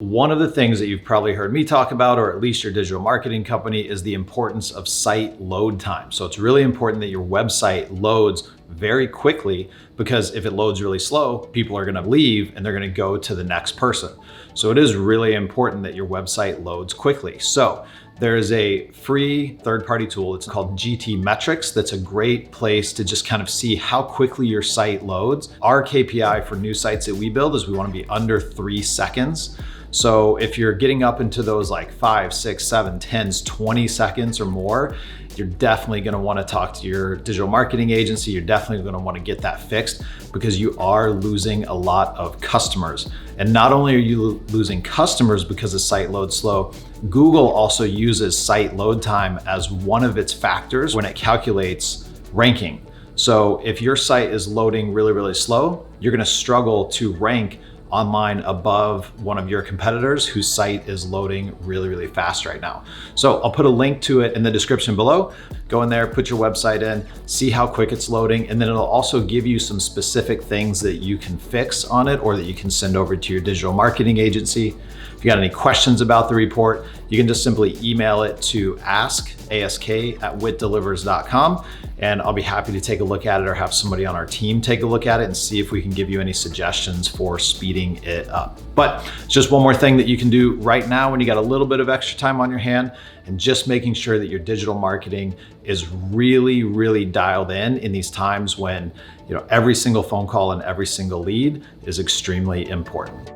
One of the things that you've probably heard me talk about, or at least your digital marketing company, is the importance of site load time. So it's really important that your website loads very quickly, because if it loads really slow, people are going to leave and they're going to go to the next person. So it is really important that your website loads quickly. So there is a free third-party tool. It's called GTmetrix. That's a great place to just kind of see how quickly your site loads. Our KPI for new sites that we build is we want to be under 3 seconds. So if you're getting up into those like 5, 6, 7, 10s, 20 seconds or more, you're definitely going to want to talk to your digital marketing agency. You're definitely going to want to get that fixed, because you are losing a lot of customers. And not only are you losing customers because the site loads slow, Google also uses site load time as one of its factors when it calculates ranking. So if your site is loading really, really slow, you're going to struggle to rank online above one of your competitors whose site is loading really, really fast right now. So I'll put a link to it in the description below. Go in there, put your website in, see how quick it's loading, and then it'll also give you some specific things that you can fix on it or that you can send over to your digital marketing agency. If you got any questions about the report, you can just simply email it to ask@witdelivers.com, and I'll be happy to take a look at it or have somebody on our team take a look at it and see if we can give you any suggestions for speeding it up. But it's just one more thing that you can do right now when you got a little bit of extra time on your hand, and just making sure that your digital marketing is really, really dialed in these times when every single phone call and every single lead is extremely important.